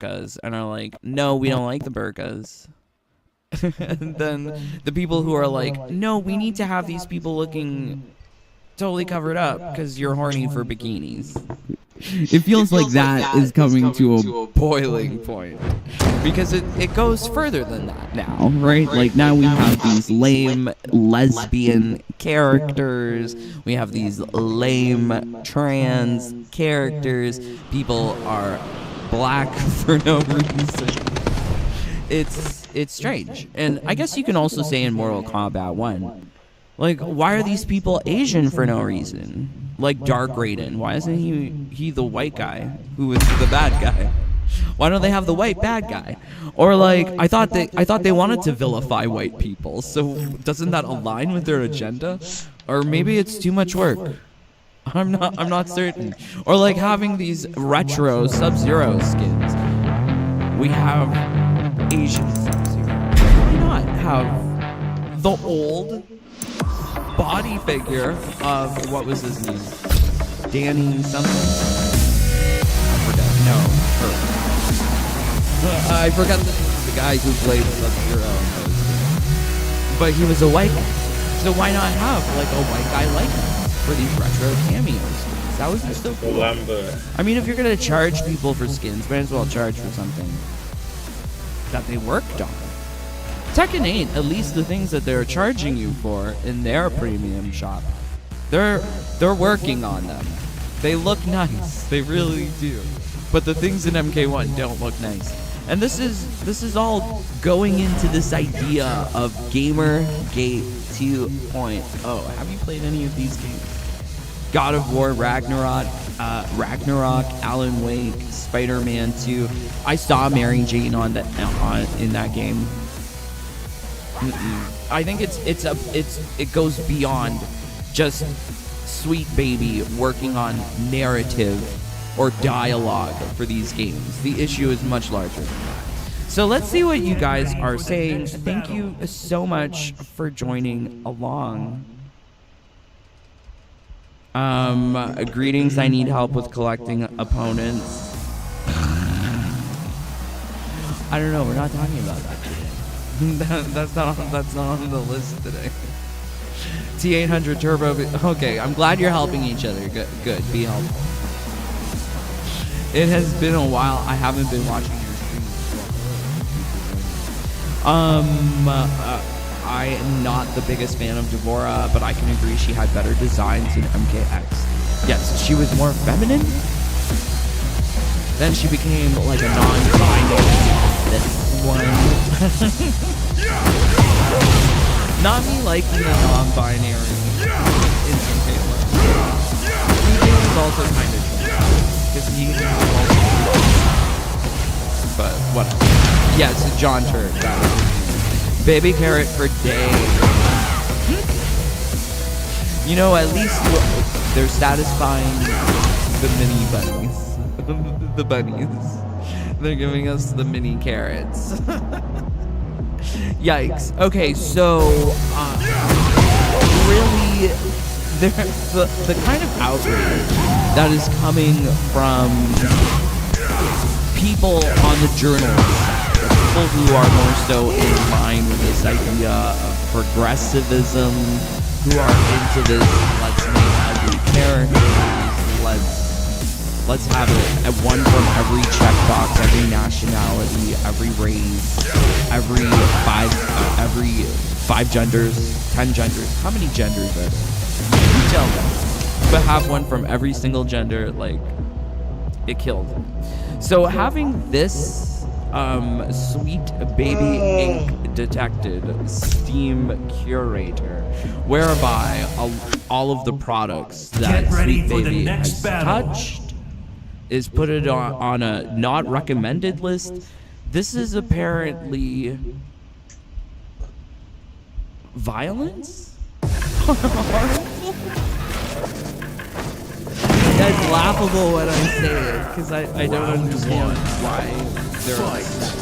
burkas and are like, no, we don't like the burkas. And then the people who are like, no, we need to have these people looking totally covered up because you're horny for bikinis. It feels like that is coming to a boiling point. Because it goes further than that now, right? Like now we have these lame lesbian characters. We have these lame trans characters. People are black for no reason. It's strange. And I guess you can also say in Mortal Kombat 1, like, why are these people Asian for no reason? Like Dark Raiden, why isn't he the white guy who is the bad guy? Why don't they have the white bad guy? Or like, I thought they wanted to vilify white people, so doesn't that align with their agenda? Or maybe it's too much work. I'm not certain. Or like having these retro Sub-Zero skins. We have Asian Sub-Zero. Why not have the old body figure of, what was his name? Danny something? I forgot the guy who played Sub-Zero. But he was a white guy. So why not have like a white guy like him for these retro cameos? That would be so cool. I mean, if you're gonna charge people for skins, might as well charge for something that they worked on. Tekken 8, at least the things that they're charging you for in their premium shop, they're working on them. They look nice, they really do. But the things in MK1 don't look nice. And this is all going into this idea of Gamergate 2.0. Have you played any of these games? God of War, Ragnarok, Alan Wake, Spider-Man 2. I saw Mary Jane in that game. I think it goes beyond just Sweet Baby working on narrative or dialogue for these games. The issue is much larger than that. So let's see what you guys are saying. Thank you so much for joining along. Greetings, I need help with collecting opponents. I don't know, we're not talking about that today. That's not on the list today. T800 Turbo. Okay, I'm glad you're helping each other. Good. Be helpful. It has been a while. I haven't been watching your streams. I am not the biggest fan of Devora, but I can agree she had better designs in MKX. Yes, she was more feminine. Then she became like a non-binary. This one. Not me liking the non-binary in MK1. He is also kind of because he but whatever. Yeah, it's John Turk. Baby carrot for days. You know, at least they're satisfying the mini bunnies. The bunnies. They're giving us the mini carrots. Yikes. Okay, so really, the kind of outrage that is coming from people on the journalist side, people who are more so in line with this idea of progressivism, who are into this, let's make ugly characters, let's have it one from every checkbox, every nationality, every race, every five genders, 10 genders. How many genders are there? You tell me. But have one from every single gender, like, it killed. So having this Sweet Baby Ink detected Steam curator, whereby all of the products that Sweet Baby has touched is put it on a not recommended list. This is apparently violence? That's laughable when I say it, because I don't understand why they're like that.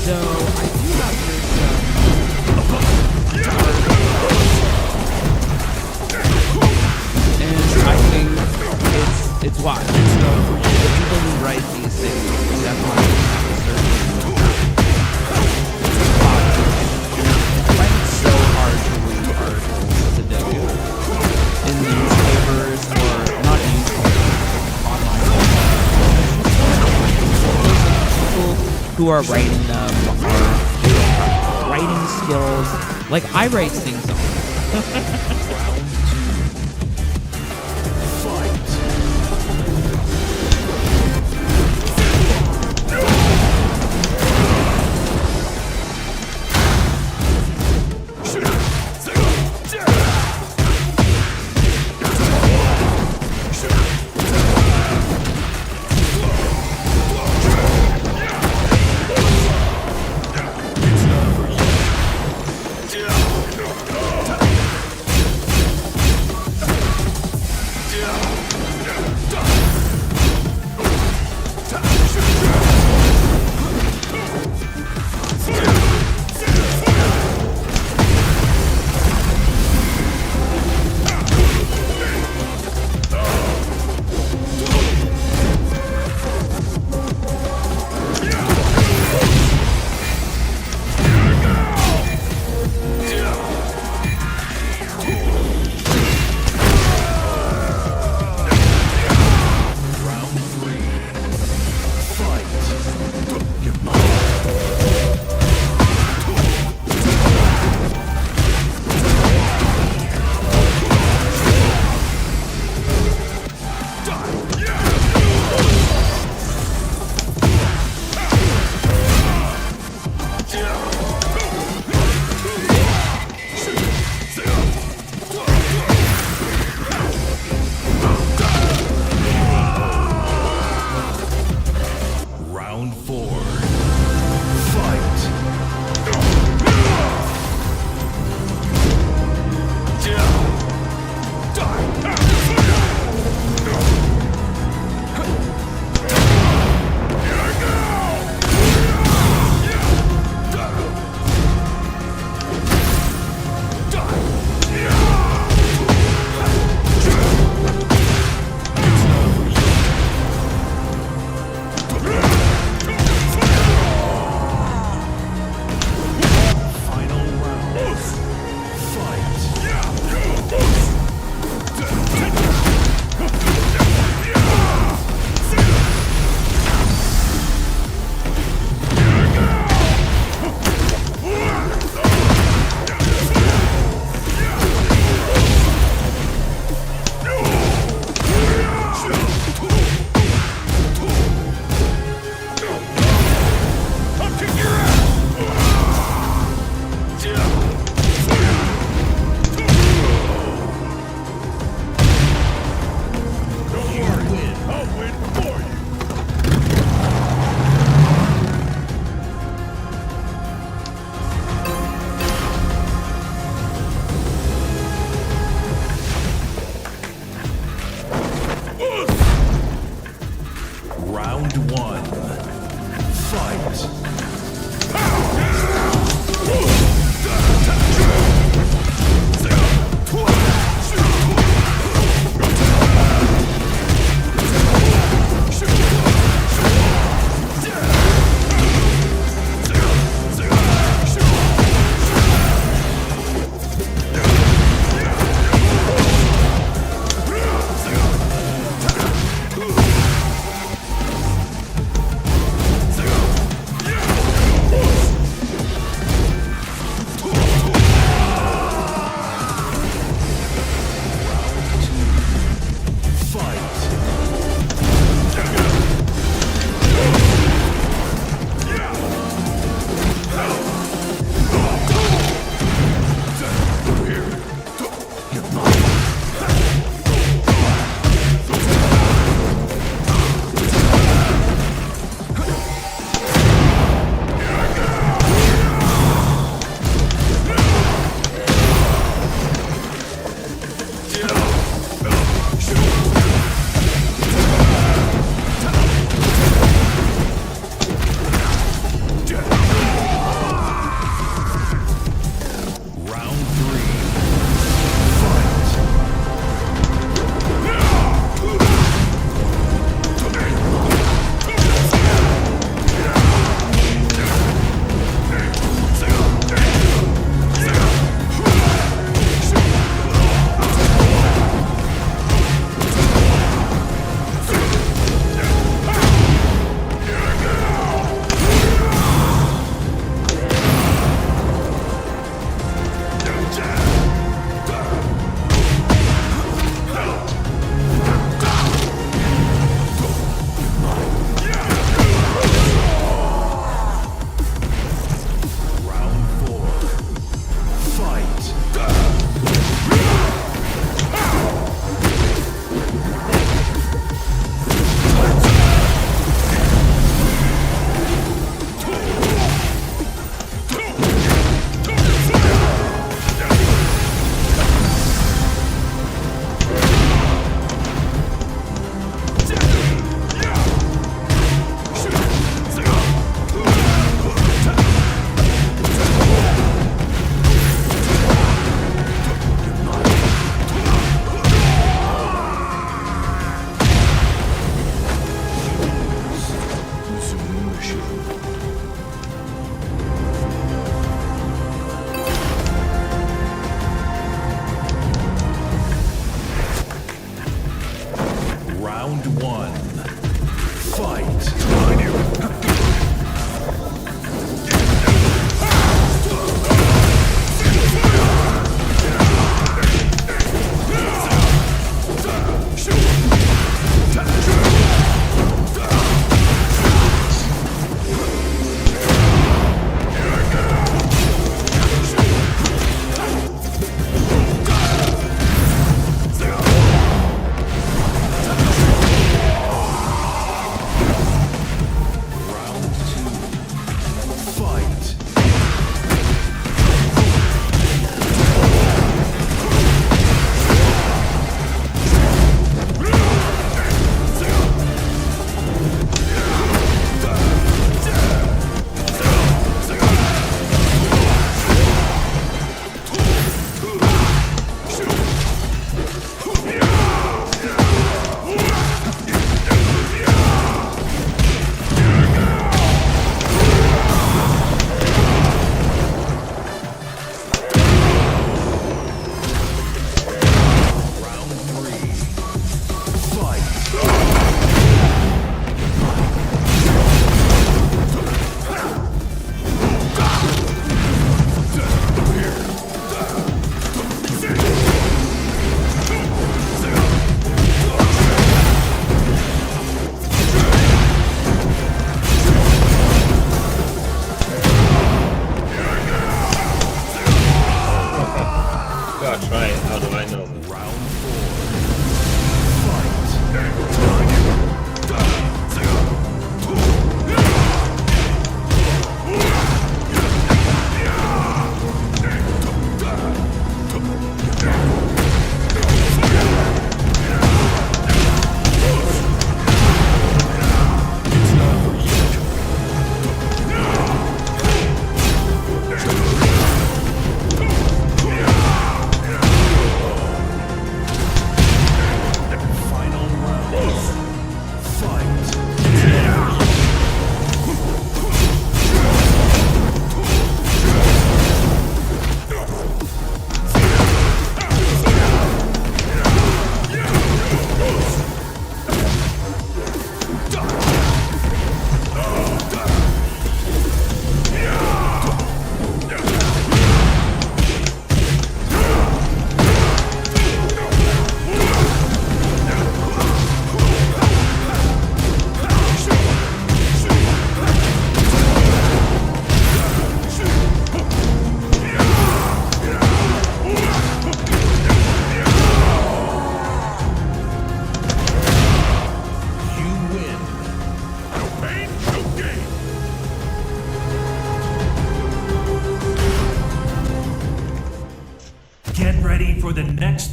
So, I do have this, and I think it's why. So, the people who write these things definitely who are writing them are writing skills. Like, I write sing songs.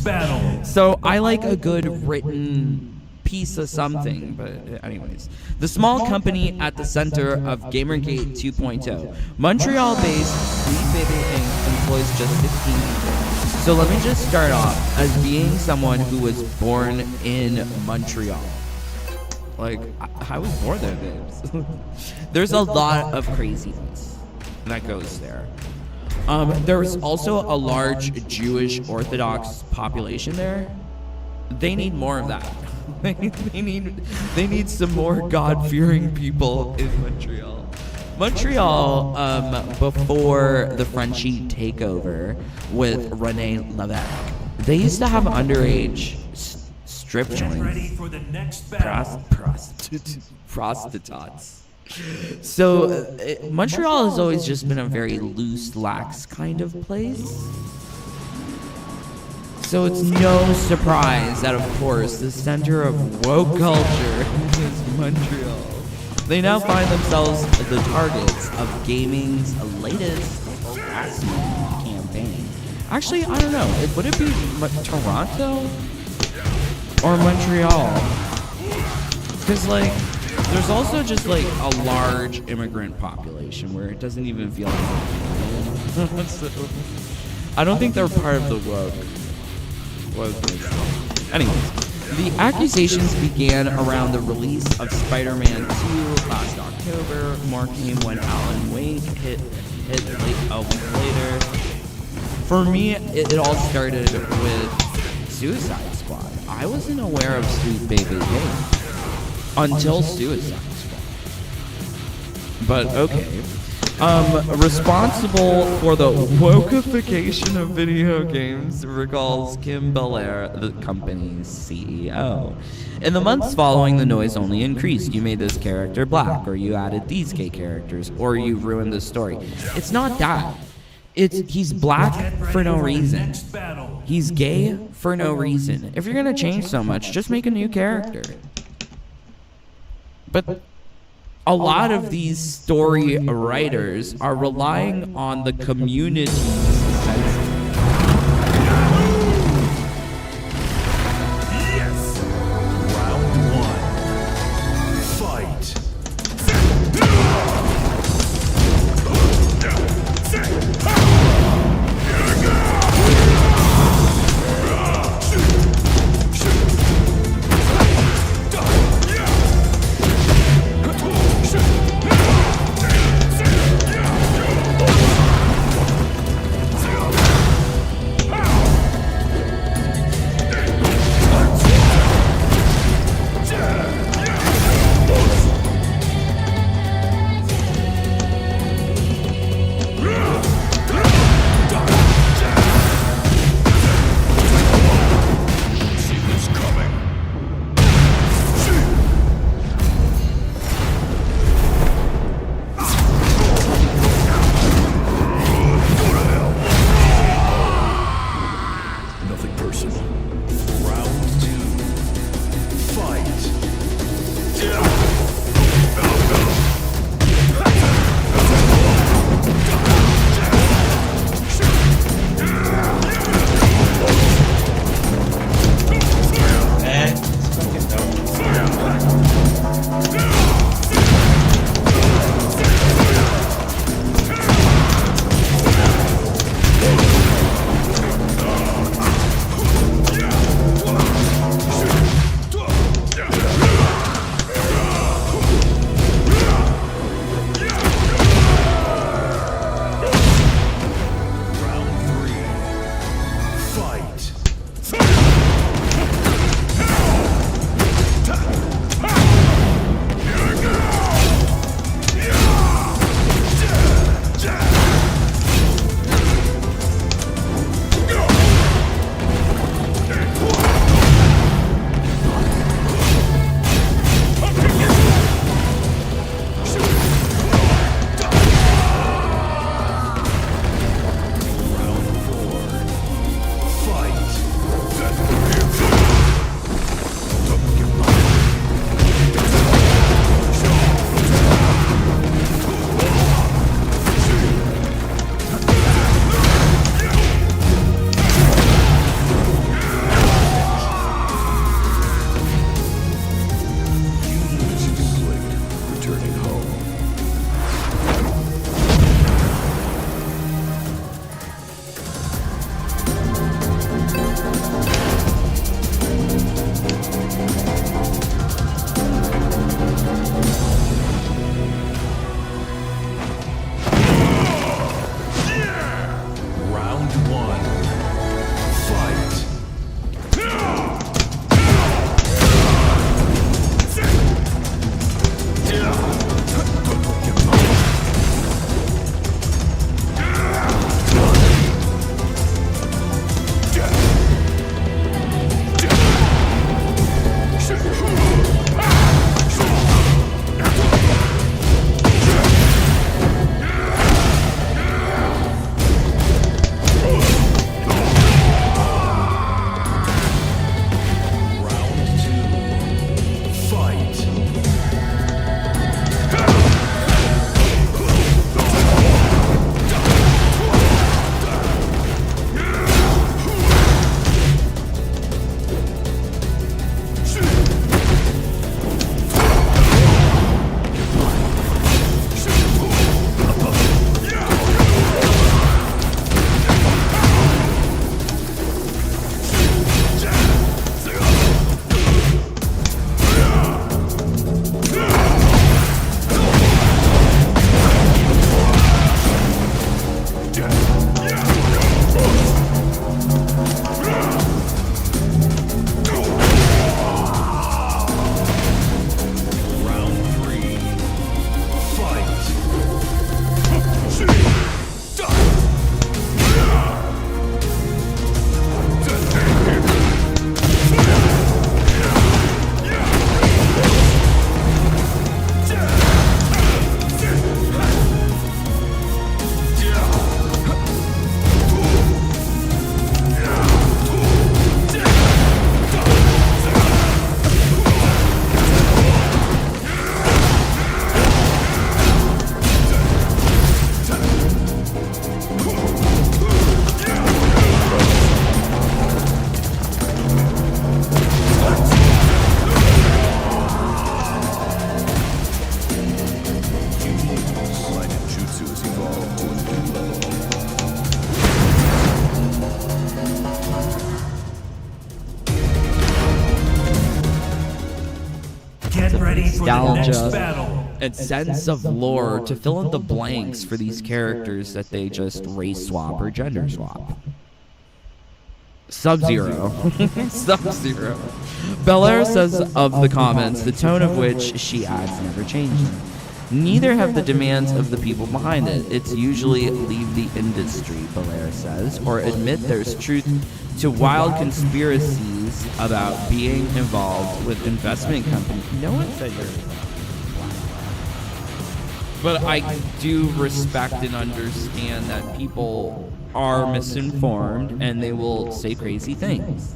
battle. So I like a good written piece of something. But anyways, the small company at the center of Gamergate 2.0, Montreal-based Sweet Baby Inc. employs just 15 people. So let me just start off as being someone who was born in Montreal. Like, I was born there, babes. There's a lot of craziness that goes there. There's also a large Jewish Orthodox population there. They need more of that. they need some more God-fearing people in Montreal. Montreal, before the Frenchie takeover with René Lévesque, they used to have underage strip Get ready joints. for the next battle. Prostitutes. So Montreal has always just been a very loose, lax kind of place. So it's no surprise that, of course, the center of woke culture is Montreal. They now find themselves the targets of gaming's latest harassment campaign. Actually, I don't know. Would it be Toronto or Montreal? Because, like, there's also just, like, a large immigrant population where it doesn't even feel like so, I don't think they're part of the wokeness. Anyways, the accusations began around the release of Spider-Man 2 last October. More came when Alan Wake hit late a week later. For me, it all started with Suicide Squad. I wasn't aware of Sweet Baby Inc. until Suicide Squad. But okay. Responsible for the wokeification of video games, recalls Kim Belair, the company's CEO. In the months following, the noise only increased. You made this character black, or you added these gay characters, or you ruined the story. It's not that. He's black for no reason. He's gay for no reason. If you're gonna change so much, just make a new character. But a lot of these story writers are relying on the community's sense. Yes. Round one. Fight. Next nostalgia battle. and sense of lore to fill in the blanks for these characters that they just race swap or gender swap. Sub-Zero. Sub-Zero. Belair says of the comments, the tone of which she adds never changed. Neither have the demands of the people behind it. It's usually leave the industry, Belair says, or admit there's truth to wild conspiracies about being involved with investment companies. No one said you're but I do respect and understand that people are misinformed and they will say crazy things.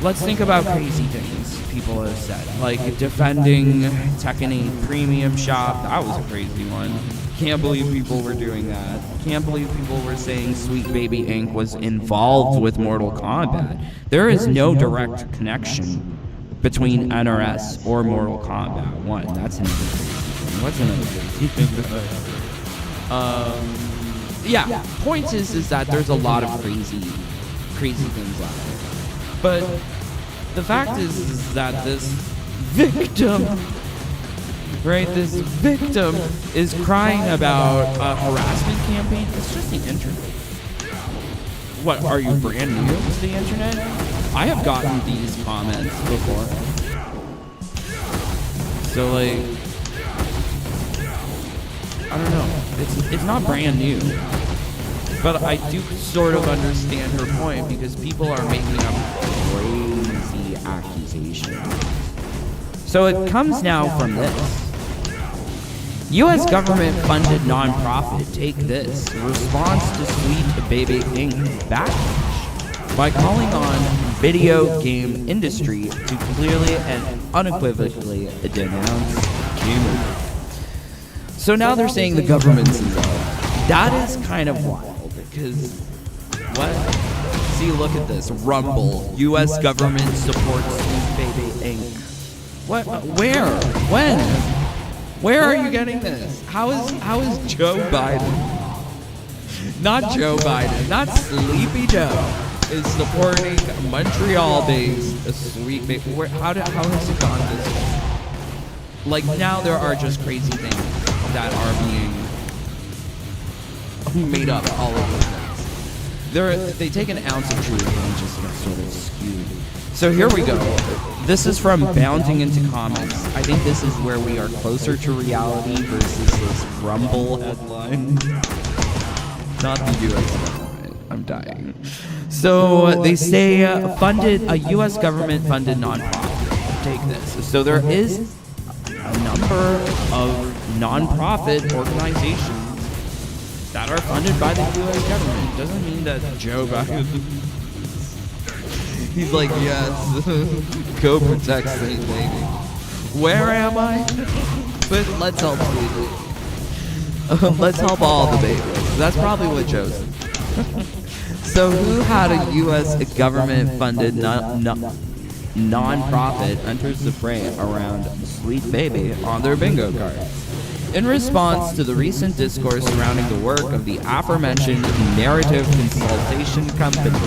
Let's think about crazy things people have said, like defending Tekken 8 Premium Shop. That was a crazy one. Can't believe people were doing that. Can't believe people were saying Sweet Baby Inc. was involved with Mortal Kombat. There is no direct connection between NRS or Mortal Kombat 1. That's another crazy thing. What's another crazy thing? Yeah, point is that there's a lot of crazy things out there. But the fact is that this victim, right, this victim is crying about a harassment campaign. It's just the internet. What, are you brand new to the internet? I have gotten these comments before. So like, I don't know. It's not brand new. But I do sort of understand her point because people are making up crazy accusations. So it comes now from this. U.S. government-funded nonprofit Take This responds to Sweet Baby Inc. backlash by calling on video game industry to clearly and unequivocally denounce gamergate. So now they're saying the government's involved. That is kind of wild. Because, what? See, look at this. Rumble. U.S. government supports Sweet Baby Inc. What? Where? When? Where are you getting this? How is Joe Biden, not Joe Biden, not Sleepy Joe, is supporting Montreal-based Sweet Baby? How has it gone this way? Like, now there are just crazy things that are being made up all over the place. They take an ounce of truth and just get sort of skewed. So here we go. This is from Bounding into Comics. I think this is where we are closer to reality versus this Rumble headline. Not the U.S. government. I'm dying. So they say a U.S. government-funded nonprofit. Take this. So there is a number of nonprofit organizations that are funded by the U.S. government. Doesn't mean that Joe Biden, he's like, yes, go protect Sweet Baby. Where am I? But let's help Sweet Baby. Let's help all the babies. That's probably what Joe said. So who had a U.S. government-funded non-profit enters the fray around Sweet Baby on their bingo cards? In response to the recent discourse surrounding the work of the aforementioned narrative consultation company,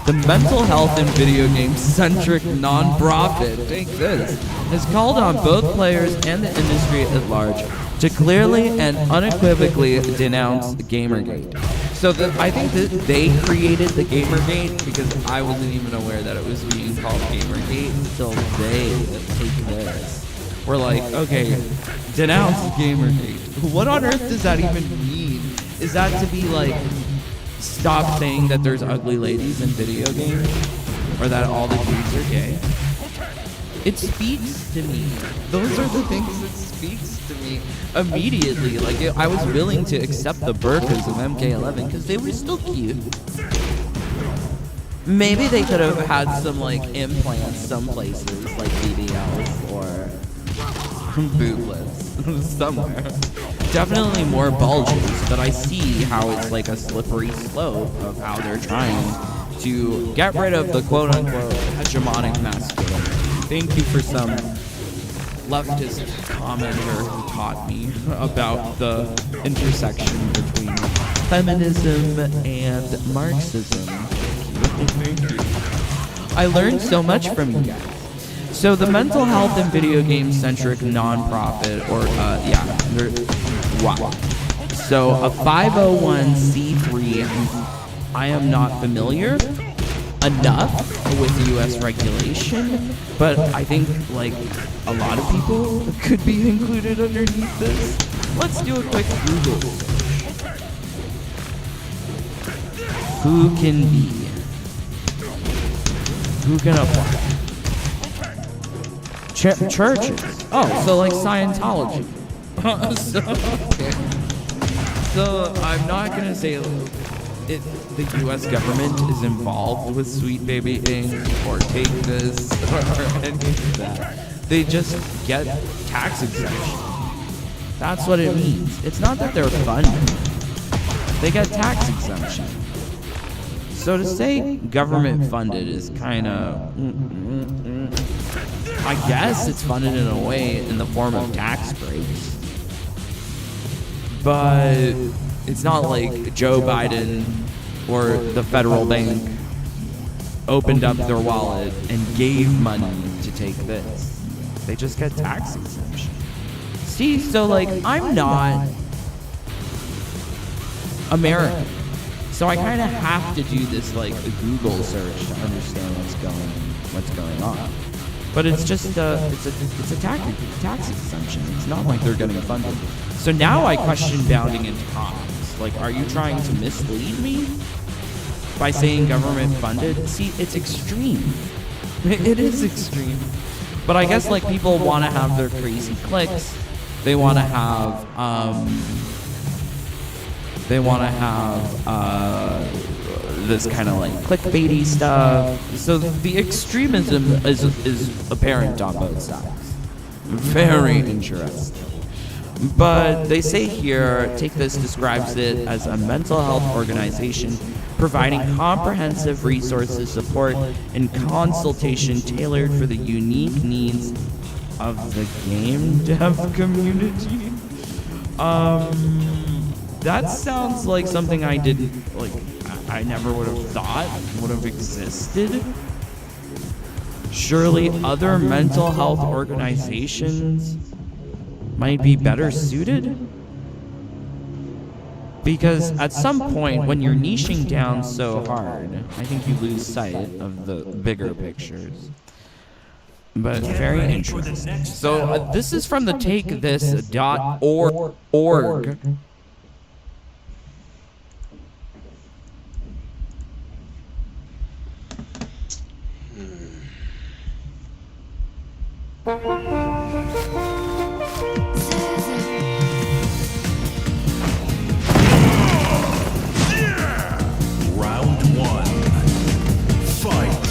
the mental health and video game-centric non-profit, Take This, has called on both players and the industry at large to clearly and unequivocally denounce Gamergate. So I think that they created the Gamergate because I wasn't even aware that it was being called Gamergate until they Take This. We're like, okay, denounce Gamergate. What on earth does that even mean? Is that to be like, stop saying that there's ugly ladies in video games? Or that all the dudes are gay? It speaks to me. Those are the things that speaks to me immediately. Like, I was willing to accept the burkas of MK11 because they were still cute. Maybe they could have had some, like, implants some places, like BBLs or booblets somewhere. Definitely more bulges, but I see how it's like a slippery slope of how they're trying to get rid of the quote-unquote hegemonic masculinity. Thank you for some leftist commenter who taught me about the intersection between feminism and Marxism. Thank you. I learned so much from you guys. So the mental health and video game centric nonprofit, or wow. So a 501c3. I am not familiar enough with U.S. regulation, but I think like a lot of people could be included underneath this. Let's do a quick Google search. Who can be? Who can apply? Churches. Oh, so like Scientology. So I'm not gonna say the U.S. government is involved with Sweet Baby Inc. or Take This or any of that. They just get tax exemption. That's what it means. It's not that they're funded. They get tax exemption. So to say government funded is kind of, I guess it's funded in a way in the form of tax breaks. But it's not like Joe Biden or the federal bank opened up their wallet and gave money to take this. They just get tax exemption. See, so like I'm not American. So I kind of have to do this like a Google search to understand what's going on. But it's just it's a tax exemption. It's not like they're getting funded. So now I question bounding into comics. Like, are you trying to mislead me by saying government funded? See, it's extreme. It is extreme. But I guess like people want to have their crazy clicks. They want to have this kind of like clickbaity stuff. So the extremism is apparent on both sides. Very interesting. But they say here, Take This describes it as a mental health organization providing comprehensive resources, support, and consultation tailored for the unique needs of the game dev community. That sounds like something I didn't, like, I never would have thought would have existed. Surely other mental health organizations might be better suited? Because at some point, when you're niching down so hard, I think you lose sight of the bigger pictures. But very interesting. So this is from the takethis.org. Round one. Fight.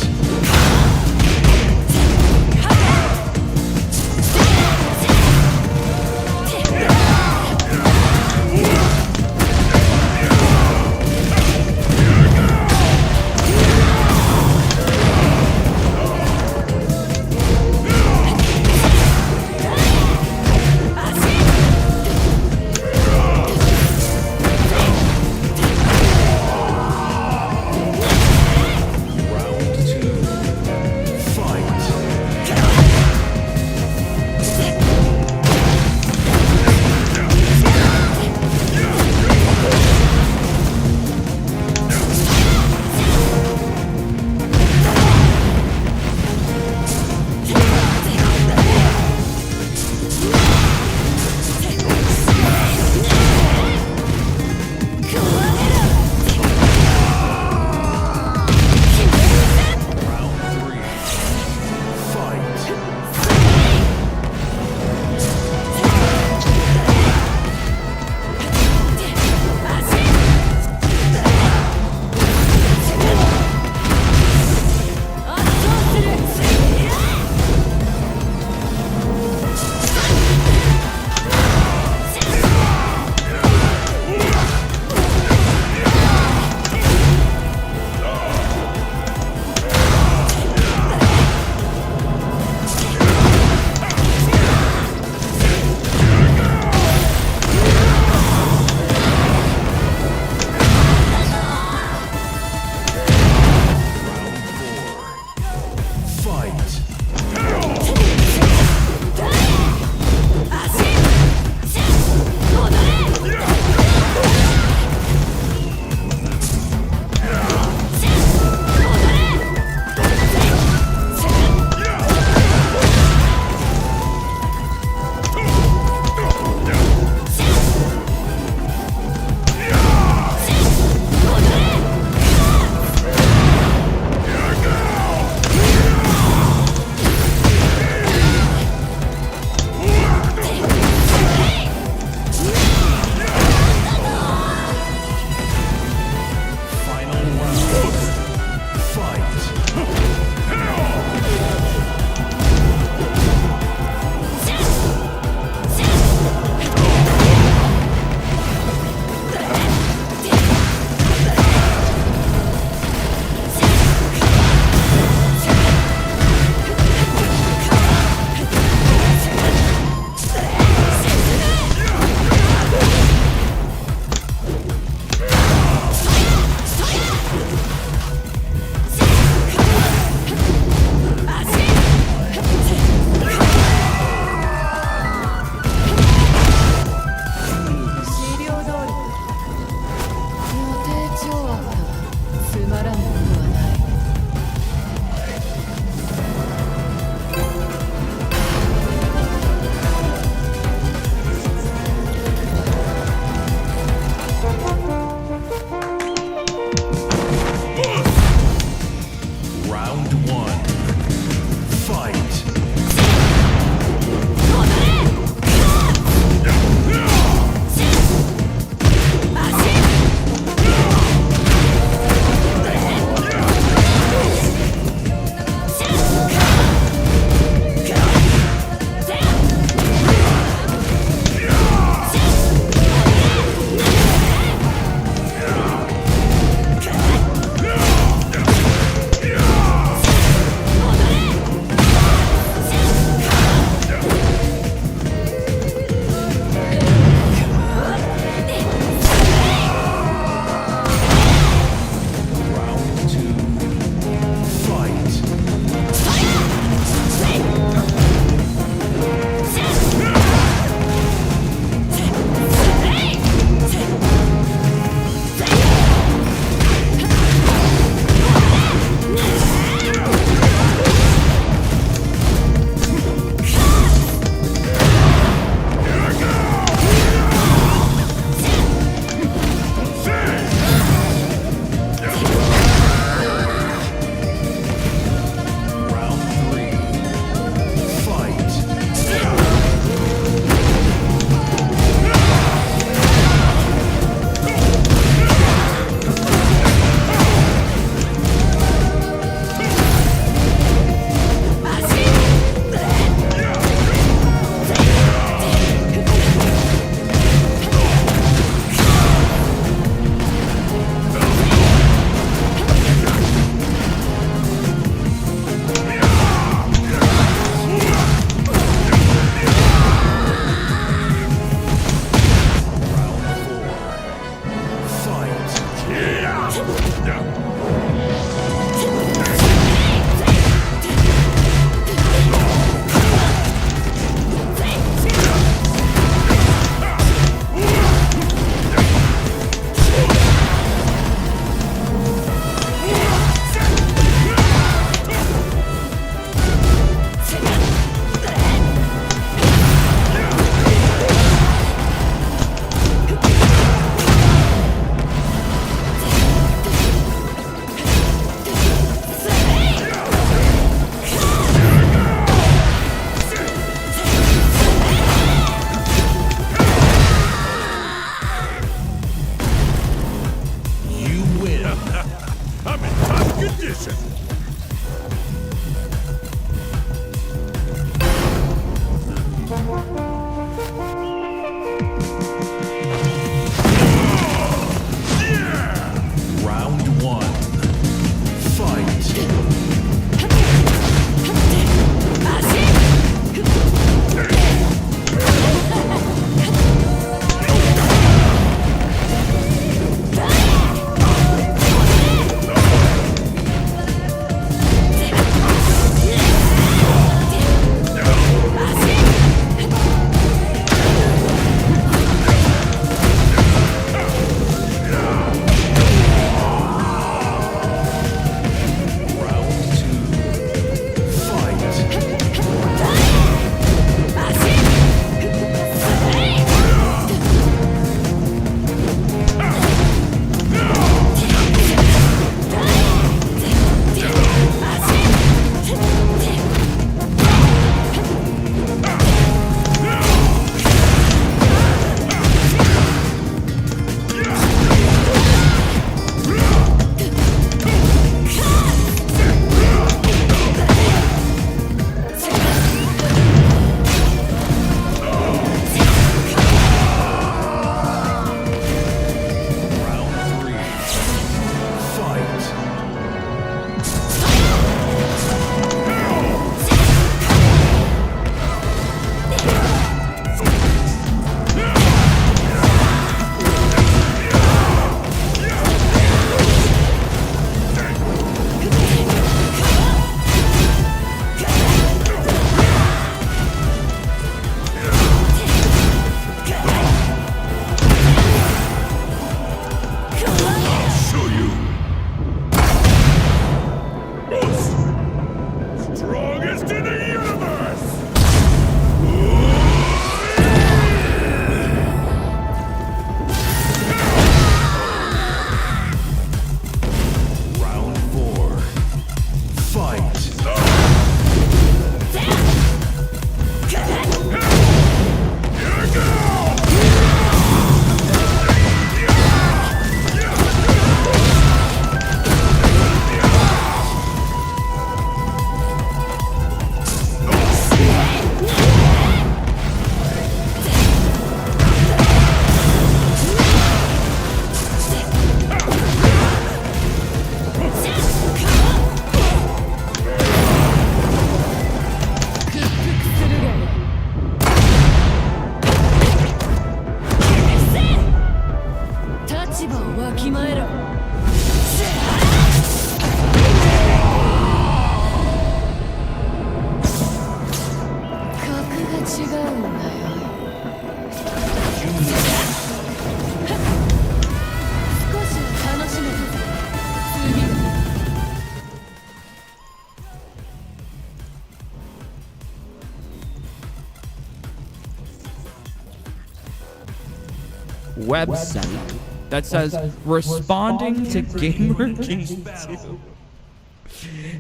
Website that says responding to Gamergate 2.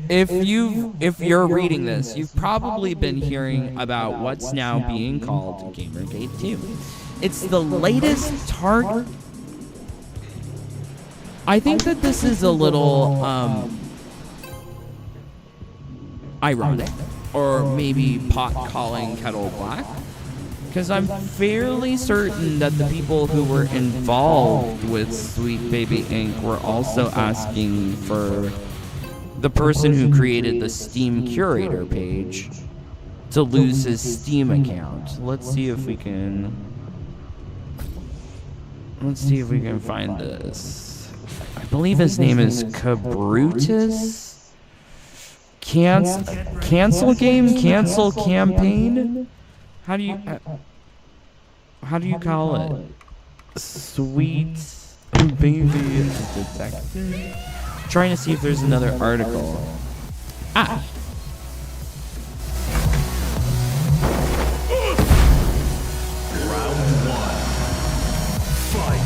If you're reading this, you've probably been hearing about what's now being called Gamergate 2. It's the latest target. I think that this is a little ironic, or maybe pot calling kettle black, because I'm fairly certain that the people who were involved with Sweet Baby Inc. were also asking for the person who created the Steam Curator page to lose his Steam account. Let's see if we can find this. I believe his name is Cabrutus. Cancel game? Cancel campaign? How do you call it? Sweet Baby Detective? Trying to see if there's another article. Ah! Round one. Fight.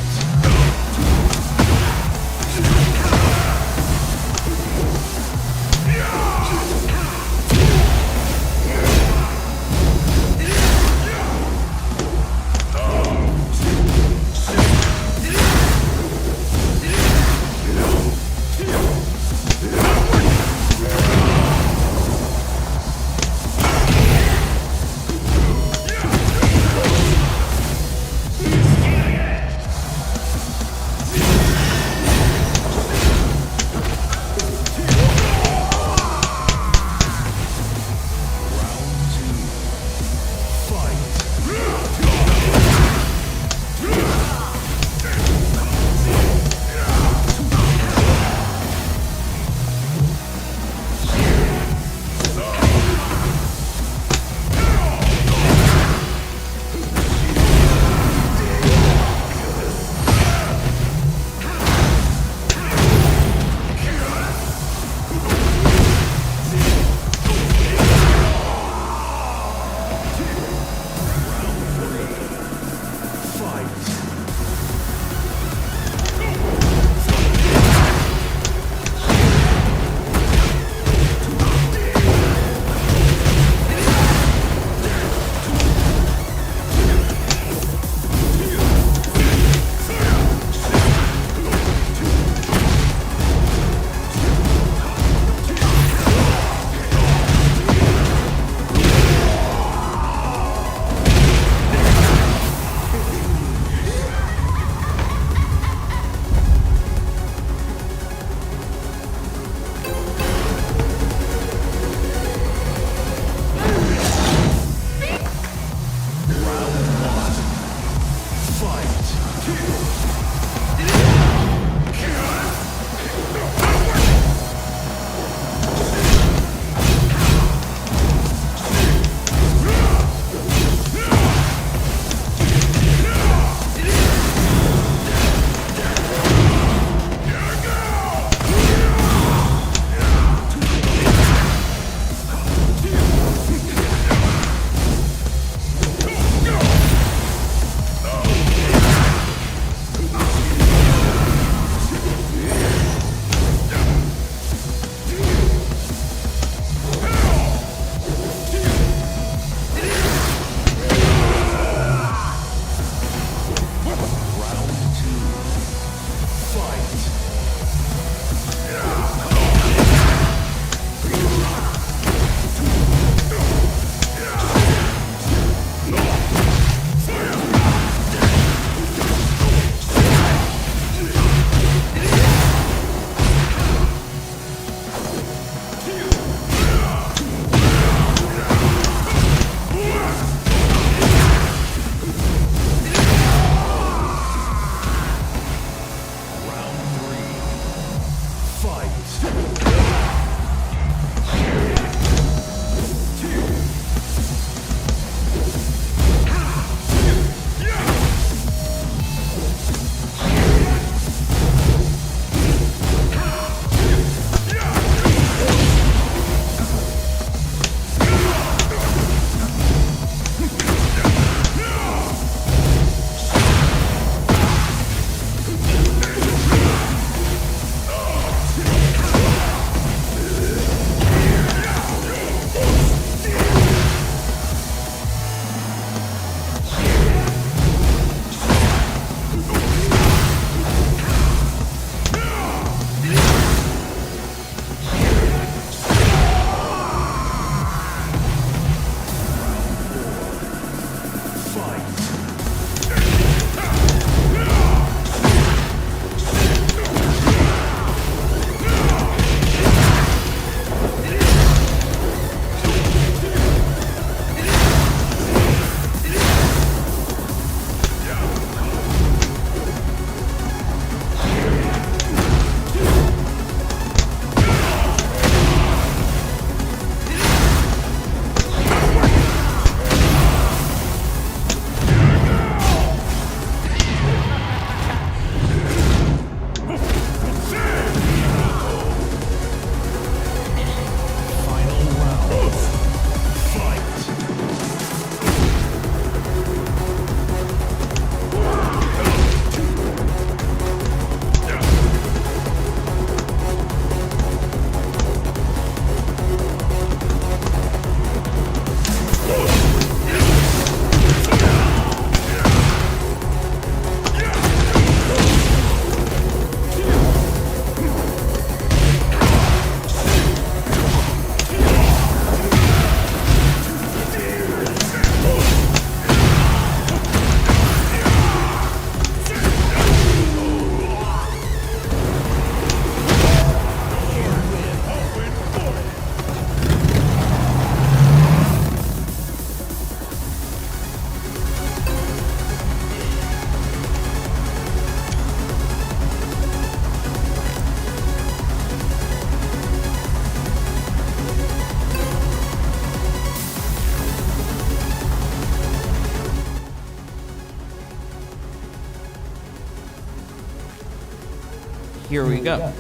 here we go.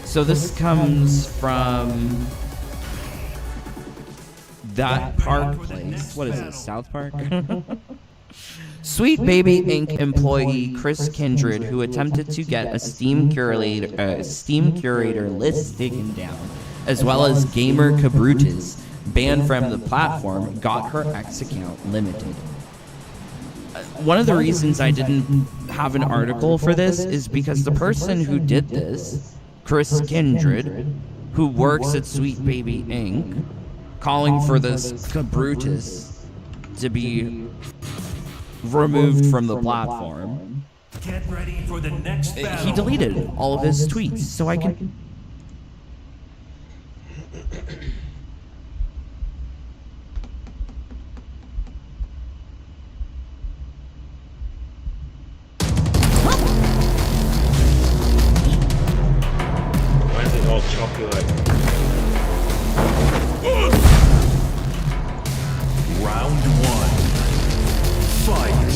So this comes from that park place. What is this, South Park? Sweet Baby Inc. employee Chris Kindred, who attempted to get a Steam curator list taken down, as well as gamer Cabrutus banned from the platform, got her X account limited. One of the reasons I didn't have an article for this is because the person who did this, Chris Kindred, who works at Sweet Baby Inc., calling for this Cabrutus to be removed from the platform. Get ready for the next battle. He deleted all of his tweets, so I can... Why is it all chocolate? Round one. Fight.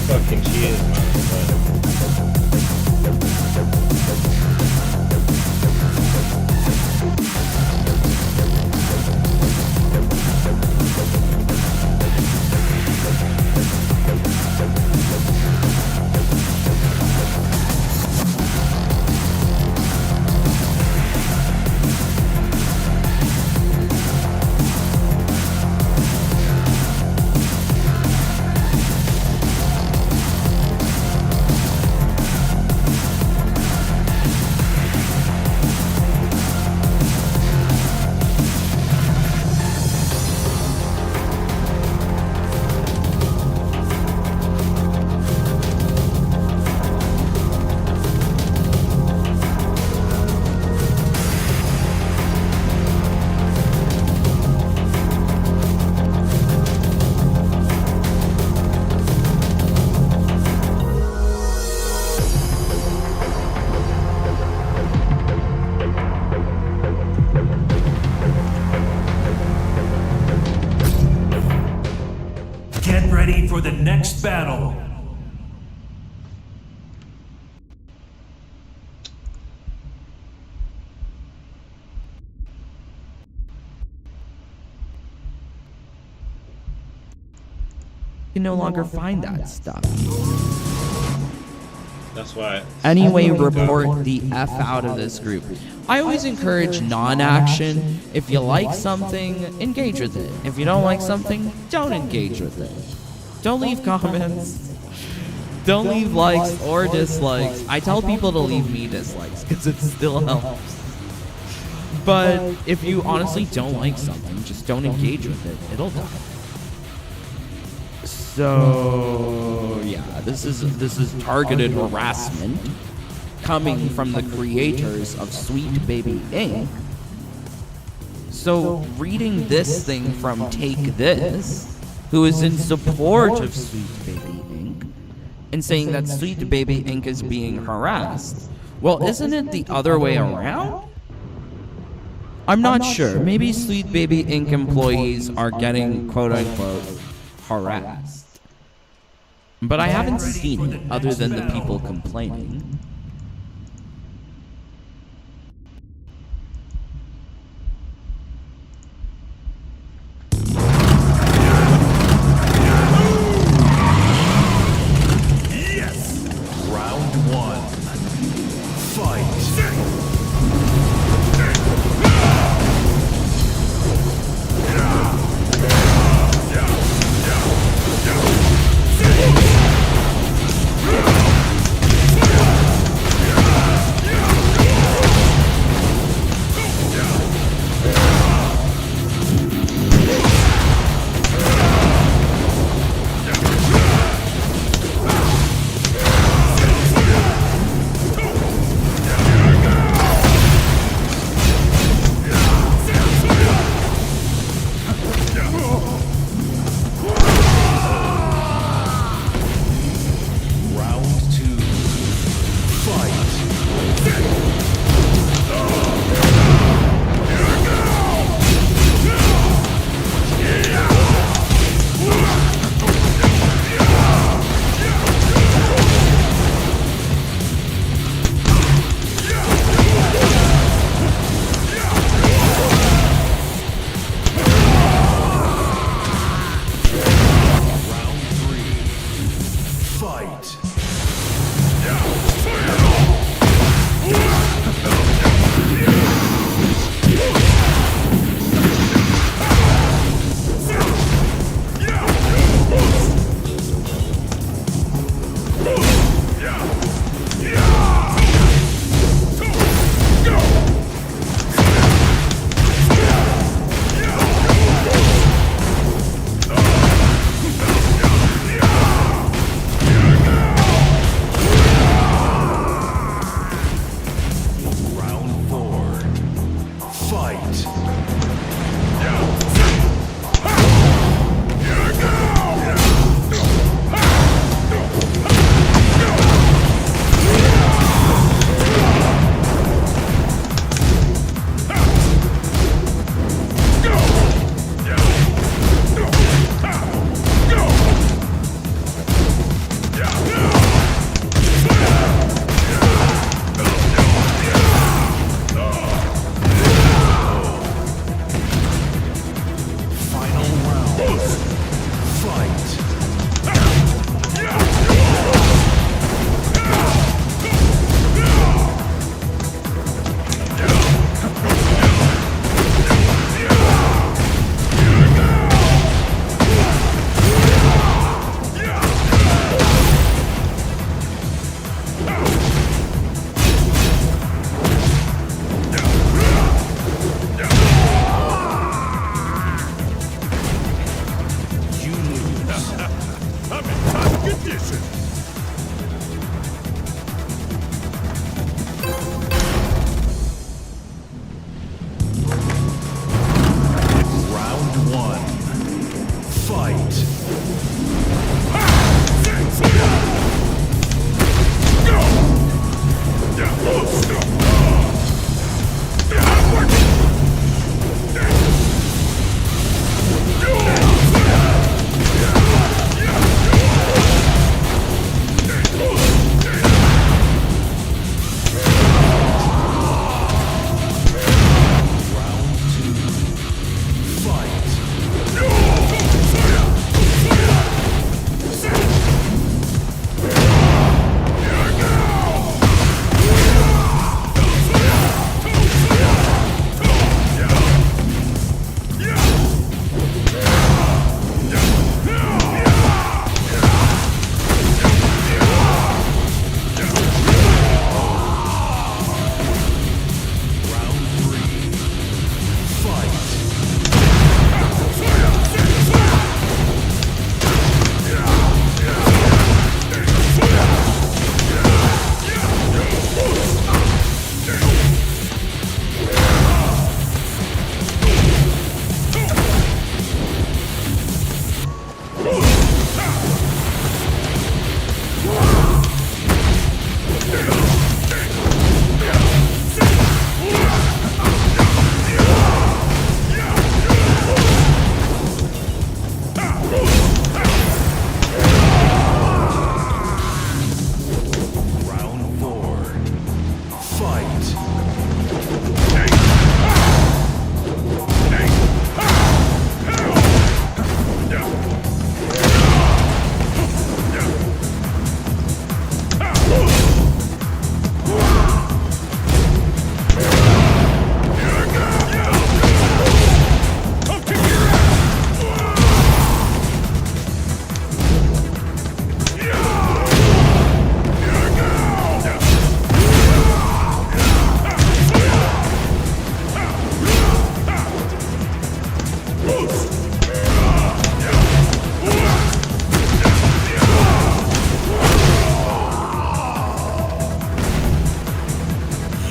Fucking cheers, man. Get ready for the next battle. You can no longer find that stuff. That's why. Anyway, report the F out of this group. I always encourage non-action. If you like something, engage with it. If you don't like something, don't engage with it. Don't leave comments. Don't leave likes or dislikes. I tell people to leave me dislikes because it still helps. But if you honestly don't like something, just don't engage with it. It'll die. So yeah, this is targeted harassment coming from the creators of Sweet Baby Inc. So reading this thing from Take This, who is in support of Sweet Baby Inc., and saying that Sweet Baby Inc. is being harassed. Well, isn't it the other way around? I'm not sure. Maybe Sweet Baby Inc. employees are getting quote-unquote harassed. But I haven't seen it other than the people complaining.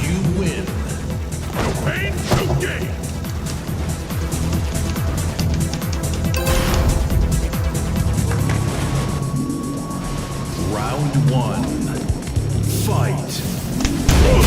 You win. No pain, no gain. Round one. Fight.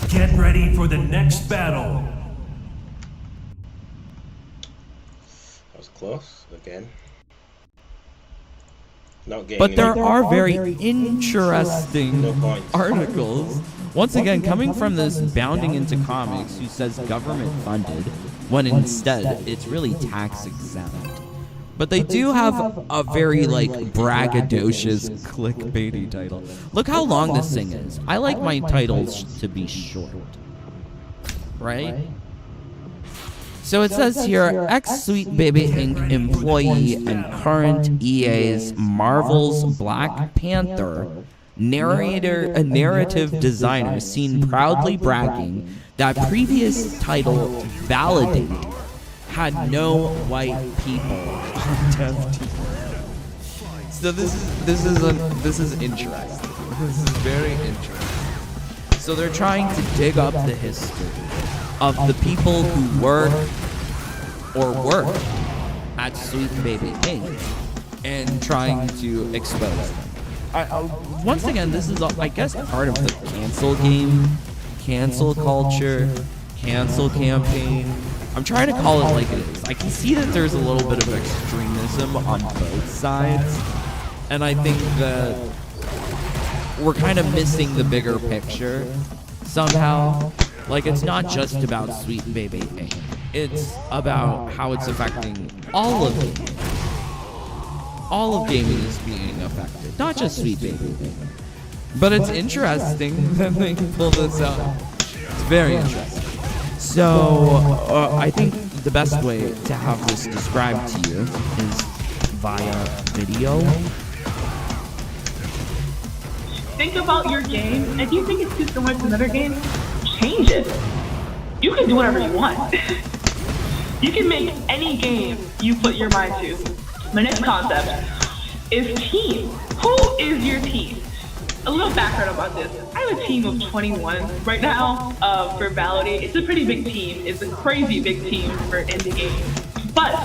Get ready for the next battle. That was close again. Not getting But there any- are very interesting No points. articles. Once again, coming from this Bounding Into Comics who says government funded, when instead it's really tax exempt. But they do have a very like braggadocious clickbaity title. Look how long this thing is. I like my titles to be short. Right? So it says here, ex-Sweet Baby Inc. employee and current EA's Marvel's Black Panther narrative designer seen proudly bragging that previous title Validate had no white people on dev team. So this is interesting. This is very interesting. So they're trying to dig up the history of the people who work or at Sweet Baby Inc. and trying to expose them. Once again, this is, I guess, part of the cancel game, cancel culture, cancel campaign. I'm trying to call it like it is. I can see that there's a little bit of extremism on both sides, and I think that we're kind of missing the bigger picture somehow. Like, it's not just about Sweet Baby Inc. It's about how it's affecting all of gaming. All of gaming is being affected, not just Sweet Baby Inc. But it's interesting that they pull this out. It's very interesting. So, I think the best way to have this described to you is via video. Think about your game. If you think it's too similar to another game, change it. You can do whatever you want. You can make any game you put your mind to. My next concept is team. Who is your team? a little background about this. I have a team of 21 right now for Validate. It's a pretty big team. It's a crazy big team for indie games. But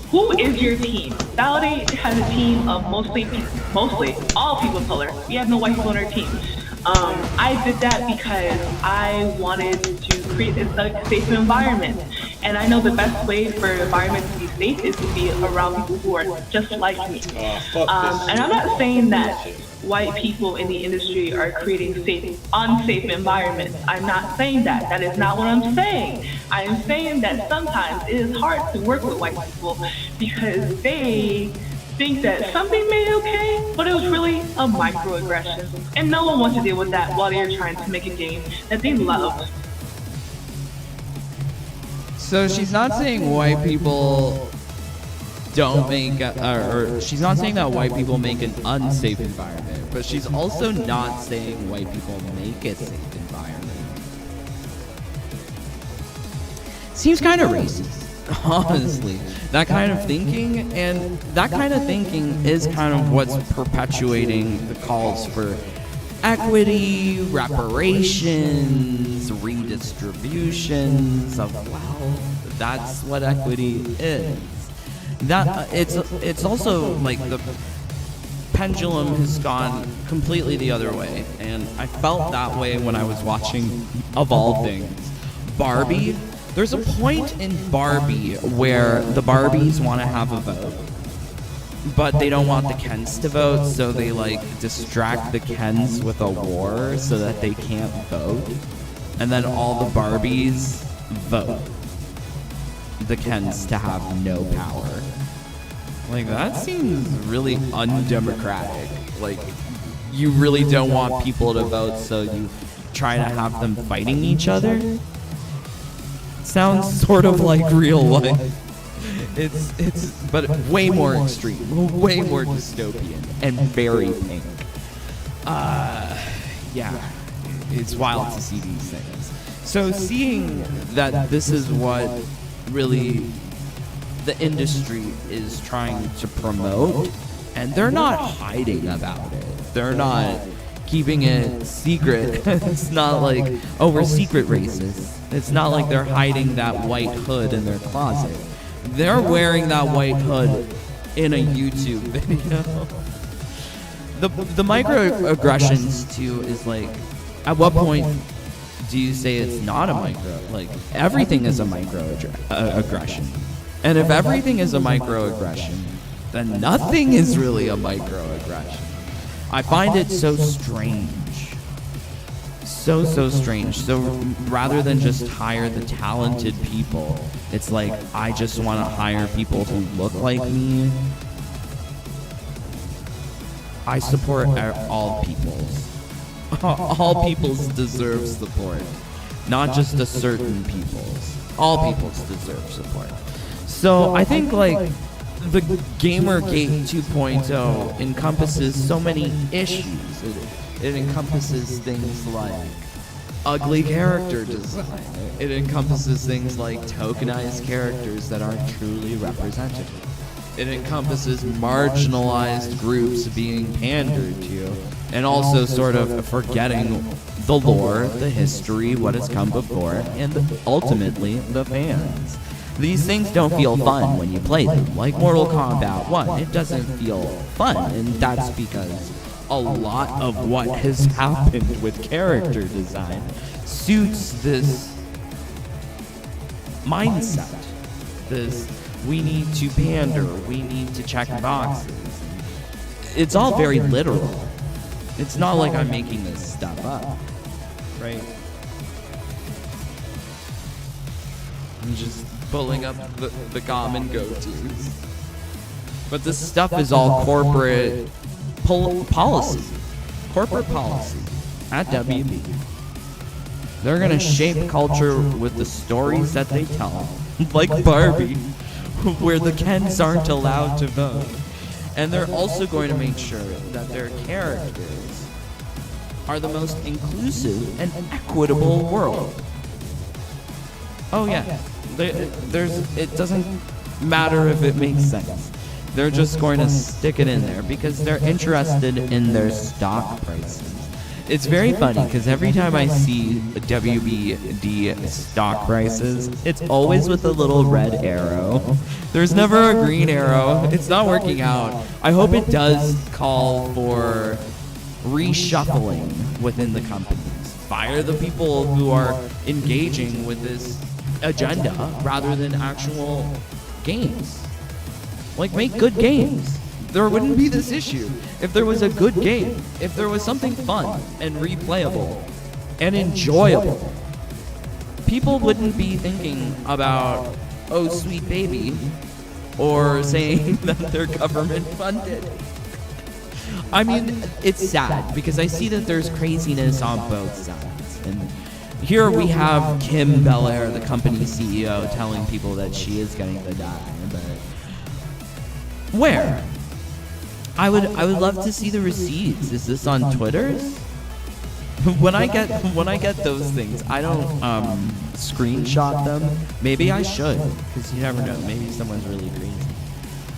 who is your team? Validate has a team of mostly all people of color. We have no white people on our team. I did that because I wanted to create a safe environment. And I know the best way for an environment to be safe is to be around people who are just like me. And I'm not saying that white people in the industry are creating unsafe environments. I'm not saying that. That is not what I'm saying. I am saying that sometimes it is hard to work with white people because they think that something made it okay, but it was really a microaggression. And no one wants to deal with that while they're trying to make a game that they love. So she's not saying white people don't make, or she's not saying that white people make an unsafe environment, but she's also not saying white people make a safe environment. Seems kind of racist, honestly. That kind of thinking, and that kind of thinking is kind of what's perpetuating the calls for equity, reparations, redistributions of wealth. That's what equity is. That it's also like the pendulum has gone completely the other way, and I felt that way when I was watching, of all things, Barbie. There's a point in Barbie where the Barbies want to have a vote, but they don't want the Kens to vote, so they like distract the Kens with a war so that they can't vote, and then all the Barbies vote the Kens to have no power. Like, that seems really undemocratic. Like, you really don't want people to vote, so you try to have them fighting each other? Sounds sort of like real life. It's but way more extreme, way more dystopian, and very pink. Yeah, it's wild to see these things. So seeing that this is what really the industry is trying to promote, and they're not hiding about it. They're not keeping it secret. It's not like, oh, we're secret racists. It's not like they're hiding that white hood in their closet. They're wearing that white hood in a YouTube video. The microaggressions too is like, at what point do you say it's not a micro? Like, everything is a microaggression. And if everything is a microaggression, then nothing is really a microaggression. I find it so strange. So strange. So rather than just hire the talented people, it's like, I just want to hire people who look like me. I support all peoples. All peoples deserve support. Not just a certain peoples. All peoples deserve support. So I think like the Gamergate 2.0 encompasses so many issues. It encompasses things like ugly character design. It encompasses things like tokenized characters that aren't truly representative. It encompasses marginalized groups being pandered to, and also sort of forgetting the lore, the history, what has come before, and ultimately the fans. These things don't feel fun when you play them. Like Mortal Kombat 1, it doesn't feel fun, and that's because a lot of what has happened with character design suits this mindset. This, we need to pander, we need to check boxes. It's all very literal. It's not like I'm making this stuff up, right? I'm just pulling up the common go-tos. But this stuff is all corporate policy. Corporate policy at WB. They're gonna shape culture with the stories that they tell, like Barbie, where the Kens aren't allowed to vote. And they're also going to make sure that their characters are the most inclusive and equitable world. Oh yeah, it doesn't matter if it makes sense. They're just going to stick it in there because they're interested in their stock prices. It's very funny because every time I see WBD stock prices, it's always with a little red arrow. There's never a green arrow. It's not working out. I hope it does call for reshuffling within the companies. Fire the people who are engaging with this agenda rather than actual games. Like, make good games. There wouldn't be this issue if there was a good game, if there was something fun and replayable and enjoyable. People wouldn't be thinking about, oh, sweet baby, or saying that they're government funded. I mean, it's sad because I see that there's craziness on both sides. And here we have Kim Belair, the company CEO, telling people that she is going to die. But where? I would love to see the receipts. Is this on Twitter? When I get those things, I don't screenshot them. Maybe I should, because you never know. Maybe someone's really crazy.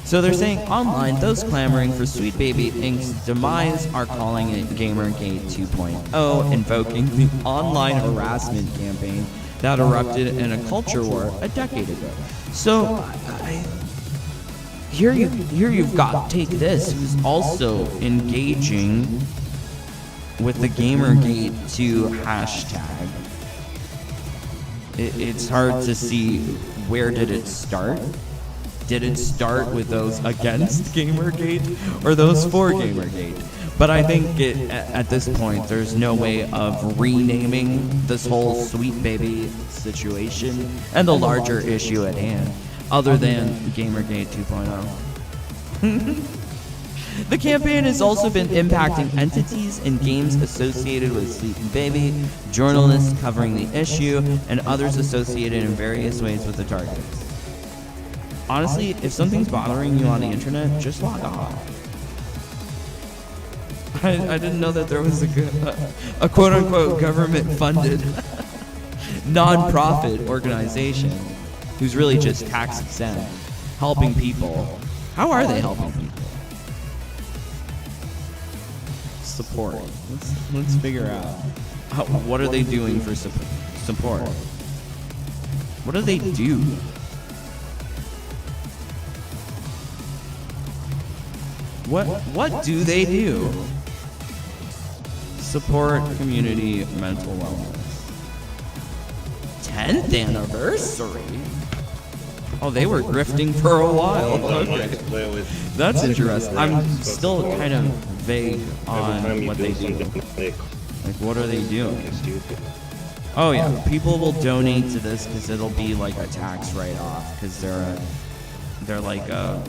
So they're saying online, those clamoring for Sweet Baby Inc.'s demise are calling it Gamergate 2.0, invoking the online harassment campaign that erupted in a culture war a decade ago. So here you've got Take This, who's also engaging with the Gamergate 2 hashtag. It's hard to see where did it start. Did it start with those against Gamergate or those for Gamergate? But I think at this point, there's no way of renaming this whole Sweet Baby situation and the larger issue at hand, other than Gamergate 2.0. The campaign has also been impacting entities and games associated with Sweet Baby, journalists covering the issue, and others associated in various ways with the targets. Honestly, if something's bothering you on the internet, just log off. I didn't know that there was a quote-unquote government-funded non-profit organization who's really just tax-exempt, helping people. How are they helping people? Support. Let's figure out what are they doing for support. What do they do? What do they do? Support community mental wellness. 10th anniversary? Oh, they were grifting for a while. Okay. That's interesting. I'm still kind of vague on what they do. Like, what are they doing? Oh yeah, people will donate to this because it'll be like a tax write-off because they're like a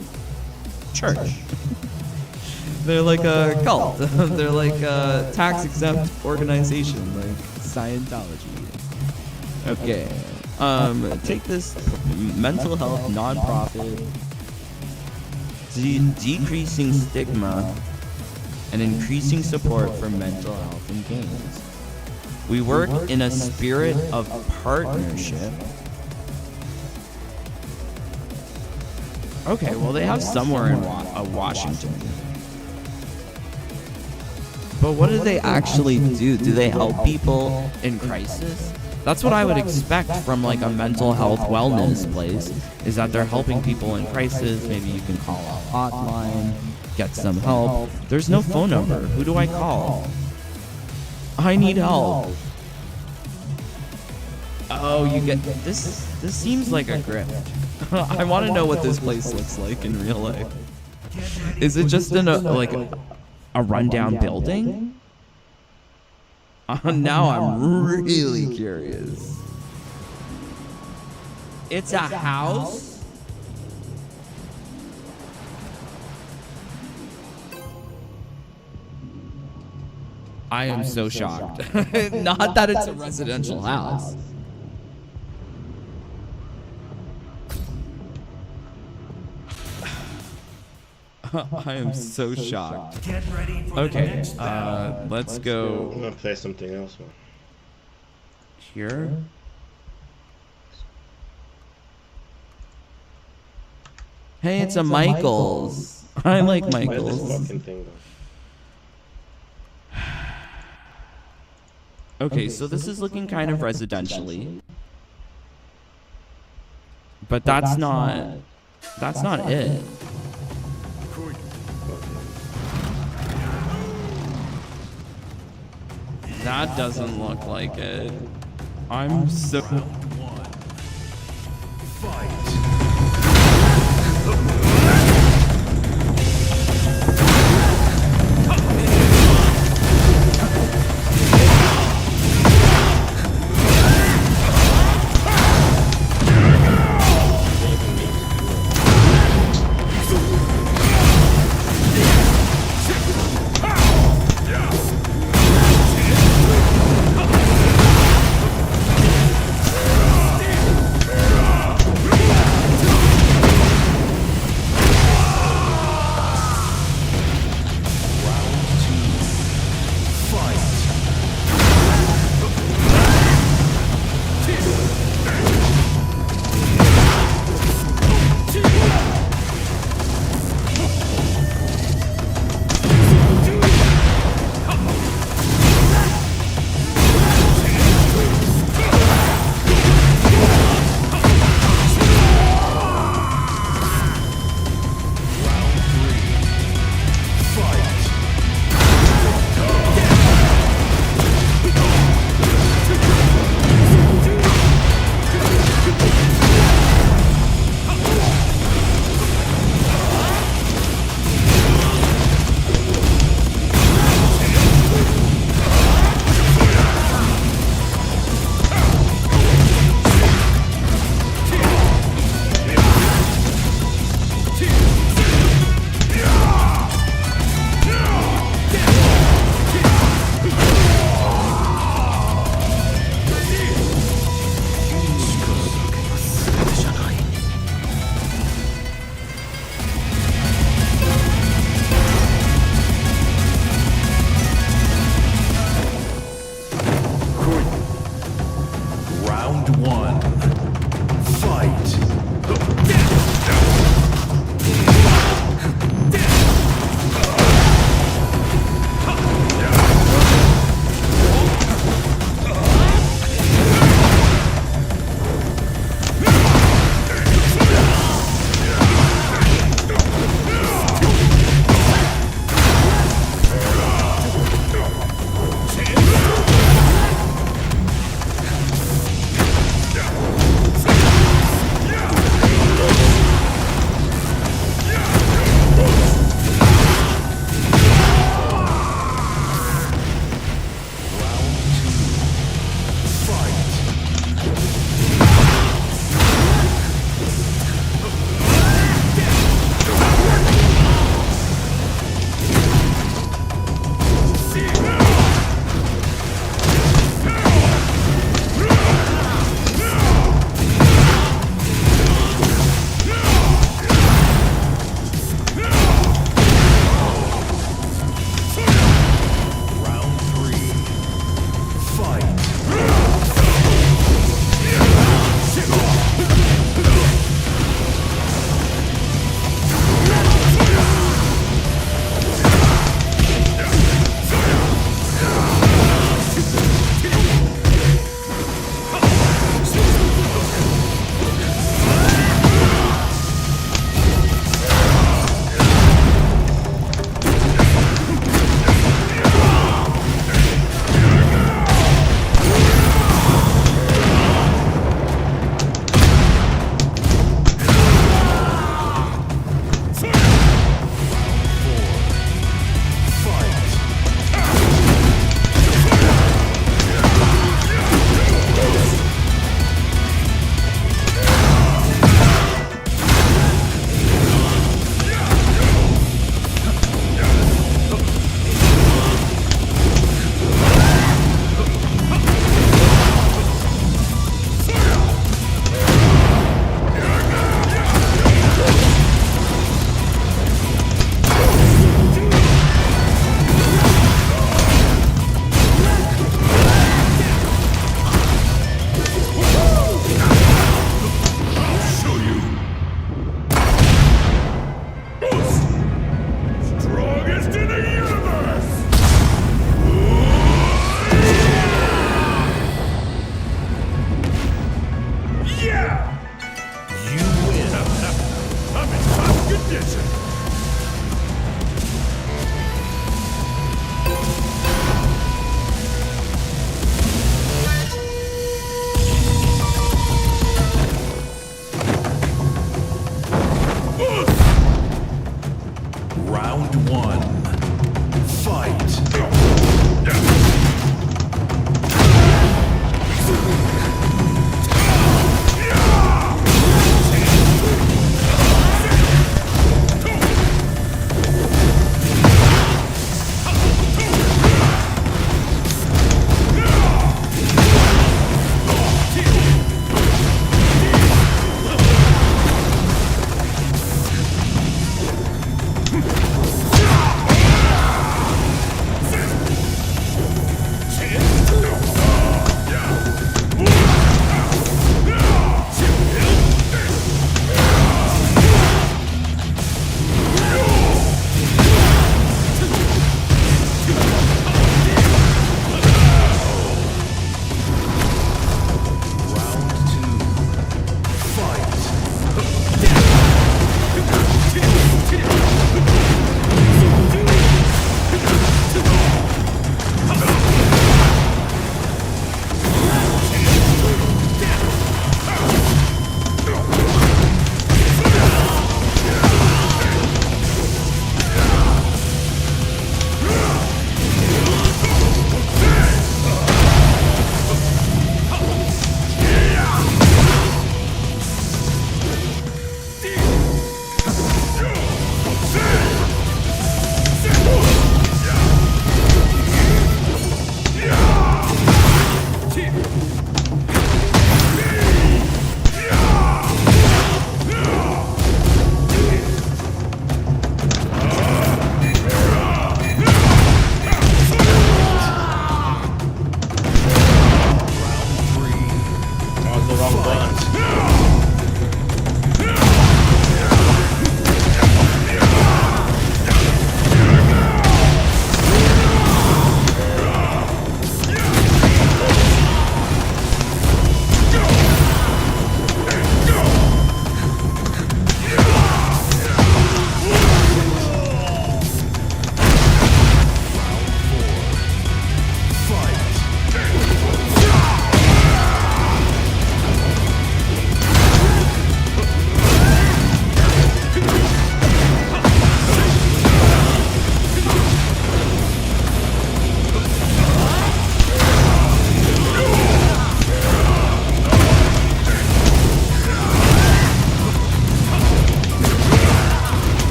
church. They're like a cult. They're like a tax-exempt organization, like Scientology. Okay. Take this mental health nonprofit, decreasing stigma and increasing support for mental health in games. We work in a spirit of partnership. Okay, well they have somewhere in Washington. But what do they actually do? Do they help people in crisis? That's what I would expect from like a mental health wellness place, is that they're helping people in crisis. Maybe you can call a hotline, get some help. There's no phone number. Who do I call? I need help. Oh, you get this. This seems like a grift. I want to know what this place looks like in real life. Is it just in a rundown building? Now I'm really curious. It's a house? I am so shocked. Not that it's a residential house. I am so shocked. Okay, let's go. I'm gonna play something else, man. Here. Hey, it's a Michaels. I like Where's this Michaels. fucking thing, though? Okay, so this is looking kind of residentially. But that's not it. That doesn't look like it. I'm so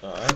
Alright.